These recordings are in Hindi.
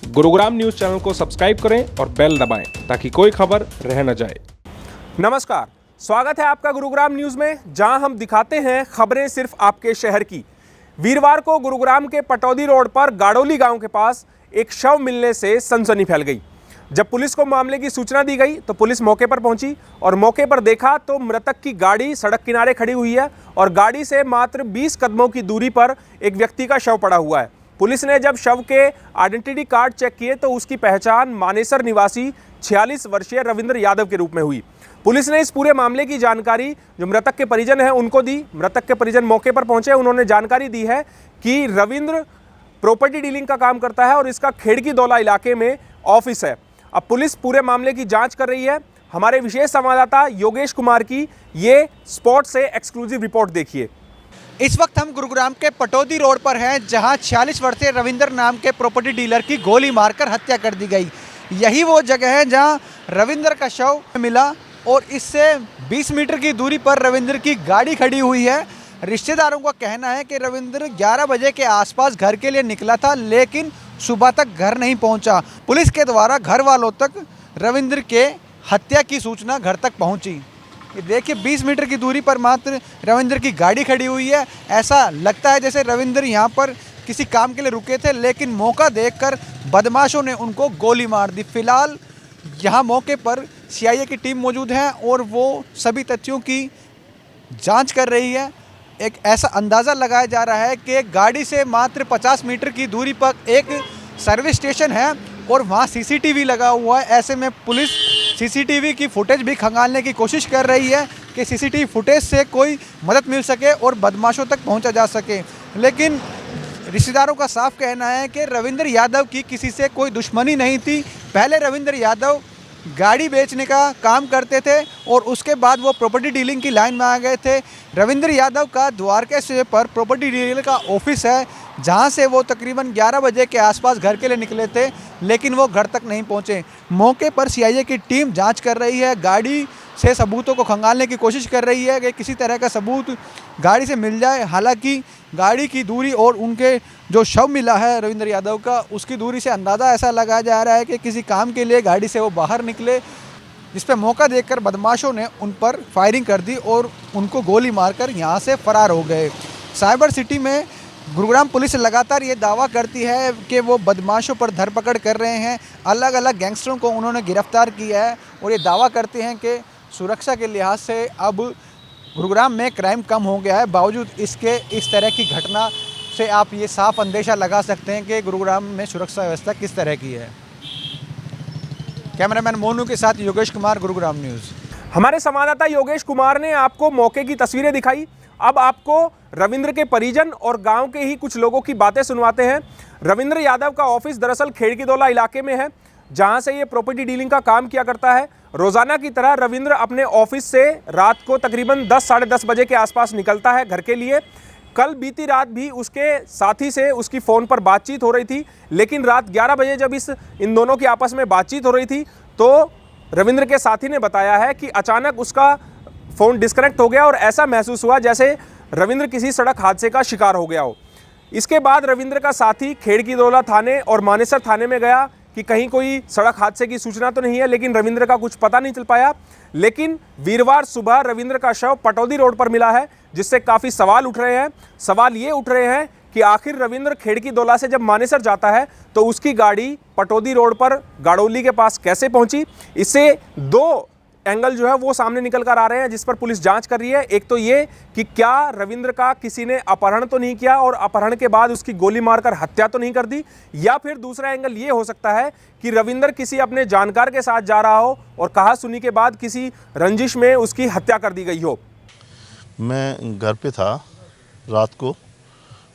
गुरुग्राम न्यूज चैनल को सब्सक्राइब करें और बेल दबाएं ताकि कोई खबर रह न जाए। नमस्कार, स्वागत है आपका गुरुग्राम न्यूज में, जहां हम दिखाते हैं खबरें सिर्फ आपके शहर की। वीरवार को गुरुग्राम के पटौदी रोड पर गाड़ोली गांव के पास एक शव मिलने से सनसनी फैल गई। जब पुलिस को मामले की सूचना दी गई तो पुलिस मौके पर पहुंची और मौके पर देखा तो मृतक की गाड़ी सड़क किनारे खड़ी हुई है और गाड़ी से मात्र 20 कदमों की दूरी पर एक व्यक्ति का शव पड़ा हुआ है। पुलिस ने जब शव के आइडेंटिटी कार्ड चेक किए तो उसकी पहचान मानेसर निवासी 46 वर्षीय रविंद्र यादव के रूप में हुई। पुलिस ने इस पूरे मामले की जानकारी जो मृतक के परिजन हैं उनको दी। मृतक के परिजन मौके पर पहुंचे, उन्होंने जानकारी दी है कि रविंद्र प्रॉपर्टी डीलिंग का काम करता है और इसका खेड़की दौला इलाके में ऑफिस है। अब पुलिस पूरे मामले की जांच कर रही है। हमारे विशेष संवाददाता योगेश कुमार की ये स्पॉट से एक्सक्लूसिव रिपोर्ट देखिए। इस वक्त हम गुरुग्राम के पटौदी रोड पर हैं, जहां 46 वर्षीय रविंद्र नाम के प्रॉपर्टी डीलर की गोली मारकर हत्या कर दी गई। यही वो जगह है जहां रविंद्र का शव मिला और इससे 20 मीटर की दूरी पर रविंद्र की गाड़ी खड़ी हुई है। रिश्तेदारों का कहना है कि रविंद्र 11 बजे के आसपास घर के लिए निकला था, लेकिन सुबह तक घर नहीं पहुंचा। पुलिस के द्वारा घर वालों तक रविंद्र के हत्या की सूचना घर तक पहुंची। ये देखिए 20 मीटर की दूरी पर मात्र रविंद्र की गाड़ी खड़ी हुई है। ऐसा लगता है जैसे रविंद्र यहाँ पर किसी काम के लिए रुके थे, लेकिन मौका देखकर बदमाशों ने उनको गोली मार दी। फिलहाल यहाँ मौके पर सीआईए की टीम मौजूद है और वो सभी तथ्यों की जांच कर रही है। एक ऐसा अंदाज़ा लगाया जा रहा है कि गाड़ी से मात्र 50 मीटर की दूरी पर एक सर्विस स्टेशन है और वहाँ सीसीटीवी लगा हुआ है। ऐसे में पुलिस सीसीटीवी की फुटेज भी खंगालने की कोशिश कर रही है कि सीसीटीवी फुटेज से कोई मदद मिल सके और बदमाशों तक पहुंचा जा सके। लेकिन रिश्तेदारों का साफ कहना है कि रविंद्र यादव की किसी से कोई दुश्मनी नहीं थी। पहले रविंद्र यादव गाड़ी बेचने का काम करते थे और उसके बाद वो प्रॉपर्टी डीलिंग की लाइन में आ गए थे। रविंद्र यादव का द्वारका से पर प्रॉपर्टी डीलर का ऑफिस है, जहां से वो तकरीबन 11 बजे के आसपास घर के लिए निकले थे, लेकिन वो घर तक नहीं पहुंचे। मौके पर सीआईए की टीम जांच कर रही है, गाड़ी से सबूतों को खंगालने की कोशिश कर रही है कि किसी तरह का सबूत गाड़ी से मिल जाए। हालांकि गाड़ी की दूरी और उनके जो शव मिला है रविंद्र यादव का, उसकी दूरी से अंदाज़ा ऐसा लगाया जा रहा है कि किसी काम के लिए गाड़ी से वो बाहर निकले, जिस पर मौका देखकर बदमाशों ने उन पर फायरिंग कर दी और उनको गोली मारकर यहाँ से फरार हो गए। साइबर सिटी में गुरुग्राम पुलिस लगातार ये दावा करती है कि वो बदमाशों पर धरपकड़ कर रहे हैं। अलग अलग गैंगस्टरों को उन्होंने गिरफ्तार किया है और ये दावा करते हैं कि सुरक्षा के लिहाज से अब गुरुग्राम में क्राइम कम हो गया है। बावजूद इसके इस तरह की घटना से आप ये साफ अंदेशा लगा सकते हैं कि गुरुग्राम में सुरक्षा व्यवस्था किस तरह की है। कैमरामैन मोनू के साथ योगेश कुमार, गुरुग्राम न्यूज़। हमारे संवाददाता योगेश कुमार ने आपको मौके की तस्वीरें दिखाई। अब आपको रविंद्र के परिजन और गांव के ही कुछ लोगों की बातें सुनवाते हैं। रविंद्र यादव का ऑफिस दरअसल खेड़की दौला इलाके में है, जहां से ये प्रॉपर्टी डीलिंग का काम किया करता है। रोजाना की तरह रविंद्र अपने ऑफिस से रात को तकरीबन 10 साढ़े 10 बजे के आसपास निकलता है घर के लिए। कल बीती रात भी उसके साथी से उसकी फ़ोन पर बातचीत हो रही थी, लेकिन रात 11 बजे जब इन दोनों की आपस में बातचीत हो रही थी तो रविंद्र के साथी ने बताया है कि अचानक उसका फ़ोन डिस्कनेक्ट हो गया और ऐसा महसूस हुआ जैसे रविंद्र किसी सड़क हादसे का शिकार हो गया हो। इसके बाद रविंद्र का साथी खेड़की दौला थाने और मानेसर थाने में गया कि कहीं कोई सड़क हादसे की सूचना तो नहीं है, लेकिन रविंद्र का कुछ पता नहीं चल पाया। लेकिन वीरवार सुबह रविंद्र का शव पटौदी रोड पर मिला है, जिससे काफ़ी सवाल उठ रहे हैं। सवाल ये उठ रहे हैं कि आखिर रविंद्र खेड़की दौला से जब मानेसर जाता है तो उसकी गाड़ी पटौदी रोड पर गाड़ोली के पास कैसे पहुंची। इससे दो एंगल जो है वो सामने निकल कर आ रहे हैं, जिस पर पुलिस जांच कर रही है। एक तो ये कि क्या रविंद्र का किसी ने अपहरण तो नहीं किया और अपहरण के बाद उसकी गोली मारकर हत्या तो नहीं कर दी, या फिर दूसरा एंगल ये हो सकता है कि रविंद्र किसी अपने जानकार के साथ जा रहा हो और कहा सुनी के बाद किसी रंजिश में उसकी हत्या कर दी गई हो। मैं घर पे था रात को,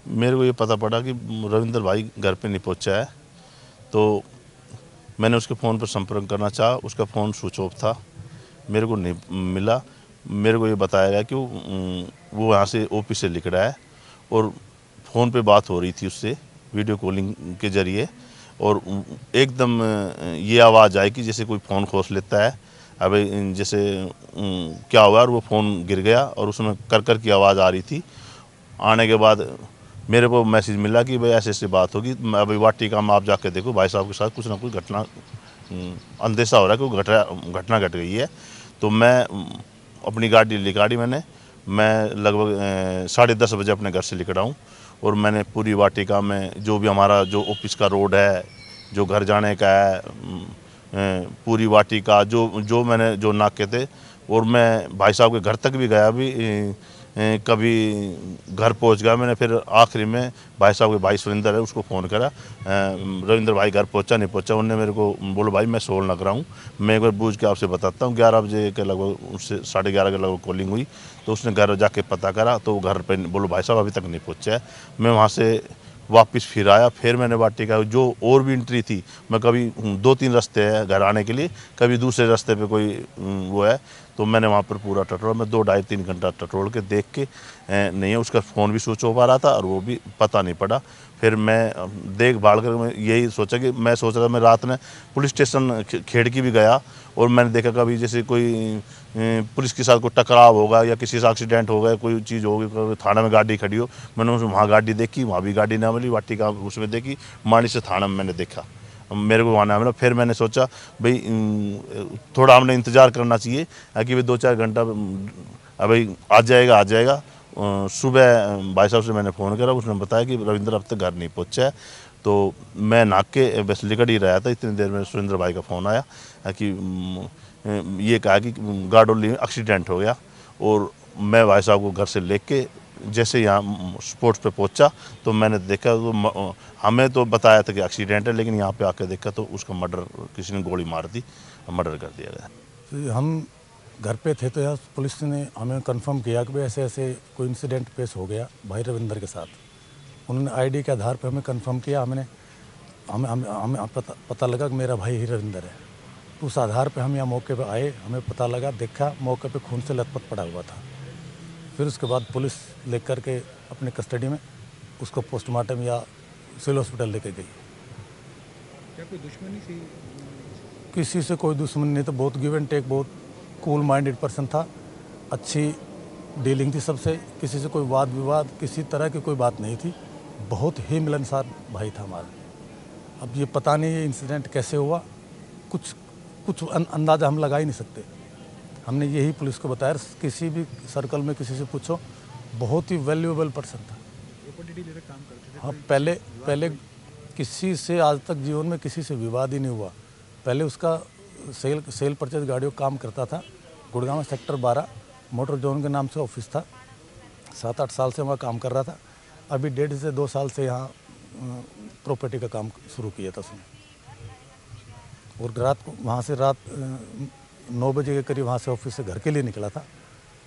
मेरे को ये पता पड़ा कि रविंद्र भाई घर पे नहीं पहुंचा है, तो मैंने उसके फ़ोन पर संपर्क करना चाहा। उसका फ़ोन स्विच ऑफ था, मेरे को नहीं मिला। मेरे को ये बताया गया कि वो यहाँ से ऑफिस से निकला है और फ़ोन पे बात हो रही थी उससे वीडियो कॉलिंग के ज़रिए, और एकदम ये आवाज़ आई कि जैसे कोई फ़ोन खोस लेता है। अब जैसे क्या हुआ और वो फ़ोन गिर गया और उसमें कर की आवाज़ आ रही थी। आने के बाद मेरे को मैसेज मिला कि भाई ऐसे ऐसी बात होगी, अभी वाटिका में आप जाके देखो भाई साहब के साथ कुछ ना कुछ घटना अंदेशा हो रहा है कि घटना घट गई है। तो मैं अपनी गाड़ी निकाली मैं लगभग 10:30 बजे अपने घर से निकला हूँ और मैंने पूरी वाटिका में जो भी हमारा जो ऑफिस का रोड है, जो घर जाने का है, पूरी वाटिका जो मैंने जो नाके थे, और मैं भाई साहब के घर तक भी गया, भी कभी घर पहुंच गया मैंने। फिर आखिरी में भाई साहब के भाई सुरेंद्र है, उसको फ़ोन करा, रविंद्र भाई घर पहुंचा नहीं पहुंचा। उन्होंने मेरे को बोलो भाई मैं सोल लग रहा हूँ, मैं एक बार बूझ के आपसे बताता हूँ। 11 बजे के लगभग, उससे 11:30 के लगभग कॉलिंग हुई, तो उसने घर जाके पता करा तो घर पे बोलो भाई साहब अभी तक नहीं पहुँचा है। मैं वहाँ से वापस फिर आया, फिर मैंने वाटिका जो और भी एंट्री थी, मैं कभी 2-3 रास्ते हैं घर आने के लिए, कभी दूसरे रास्ते पे कोई वो है, तो मैंने वहाँ पर पूरा टटोला। मैं 2-2.5-3 घंटा टटोल के देख के नहीं है, उसका फ़ोन भी स्विच ऑफ आ रहा था और वो भी पता नहीं पड़ा। फिर मैं देख भाल कर मैं यही सोचा कि मैं सोच रहा मैं रात में पुलिस स्टेशन खेड़की भी गया और मैंने देखा कभी जैसे कोई पुलिस के साथ कोई टकराव होगा या किसी से एक्सीडेंट हो गया, कोई चीज़ होगी, थाना में गाड़ी खड़ी हो, मैंने वहाँ गाड़ी देखी, वहाँ भी गाड़ी ना मिली। वाटिका उसमें देखी, मानी से थाना में मैंने देखा, मेरे को वहाँ ना मिला। फिर मैंने सोचा भाई थोड़ा हमने इंतज़ार करना चाहिए कि भाई 2-4 घंटा भाई आ जाएगा। सुबह भाई साहब से मैंने फ़ोन करा, उसने बताया कि रविंद्र अब तक घर नहीं पहुँचा है। तो मैं नाक के बस निकट ही रहा था, इतनी देर में सुरेंद्र भाई का फ़ोन आया कि ये कहा कि गाड़ोली में एक्सीडेंट हो गया। और मैं भाई साहब को घर से लेके जैसे यहाँ स्पॉट पे पहुँचा तो मैंने देखा तो हमें तो बताया था कि एक्सीडेंट है, लेकिन यहाँ पे आके देखा तो उसका मर्डर, किसी ने गोली मार दी, मर्डर कर दिया गया। हम घर पे थे तो यहाँ पुलिस ने हमें कंफर्म किया कि भाई ऐसे ऐसे कोई इंसिडेंट पेश हो गया भाई रविंद्र के साथ। उन्होंने आईडी के आधार पर हमें कंफर्म किया, हमें पता लगा कि मेरा भाई ही रविंद्र है। तो उस आधार पे हम यहाँ मौके पे आए, हमें पता लगा, देखा मौके पे खून से लथपथ पड़ा हुआ था। फिर उसके बाद पुलिस लेकर के अपने कस्टडी में उसको पोस्टमार्टम या सिविल हॉस्पिटल लेके गई। क्या कोई दुश्मनी थी? किसी से कोई दुश्मनी नहीं, तो बहुत गिव एंड टेक, बहुत कूल माइंडेड पर्सन था, अच्छी डीलिंग थी सबसे, किसी से कोई वाद विवाद किसी तरह की कोई बात नहीं थी, बहुत ही मिलनसार भाई था हमारा। अब ये पता नहीं ये इंसिडेंट कैसे हुआ, कुछ अंदाज़ा हम लगा ही नहीं सकते। हमने यही पुलिस को बताया, किसी भी सर्कल में किसी से पूछो, बहुत ही वैल्यूएबल पर्सन था। काम करते थे? हाँ, पहले किसी से आज तक जीवन में किसी से विवाद ही नहीं हुआ। पहले उसका सेल परचेज गाड़ियों काम करता था, गुड़गांव सेक्टर 12 मोटर जोन के नाम से ऑफिस था। 7-8 साल से वहाँ काम कर रहा था। अभी 1.5 से 2 साल से यहाँ प्रॉपर्टी का काम शुरू किया था उसने। और रात को वहाँ से 9 बजे के करीब वहाँ से ऑफिस से घर के लिए निकला था।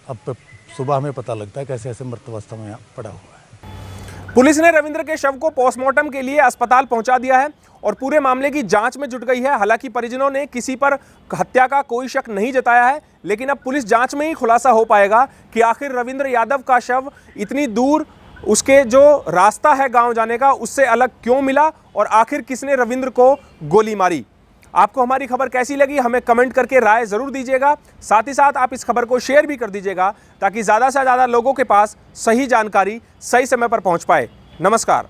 अब सुबह हमें पता लगता है कैसे ऐसे मृतावस्था में यहाँ पड़ा हुआ है। पुलिस ने रविंद्र के शव को पोस्टमार्टम के लिए अस्पताल पहुंचा दिया है और पूरे मामले की जांच में जुट गई है। हालांकि परिजनों ने किसी पर हत्या का कोई शक नहीं जताया है, लेकिन अब पुलिस जांच में ही खुलासा हो पाएगा कि आखिर रविंद्र यादव का शव इतनी दूर उसके जो रास्ता है गांव जाने का उससे अलग क्यों मिला और आखिर किसने रविंद्र को गोली मारी। आपको हमारी खबर कैसी लगी हमें कमेंट करके राय जरूर दीजिएगा। साथ ही साथ आप इस खबर को शेयर भी कर दीजिएगा ताकि ज़्यादा से ज़्यादा लोगों के पास सही जानकारी सही समय पर पहुंच पाए। नमस्कार।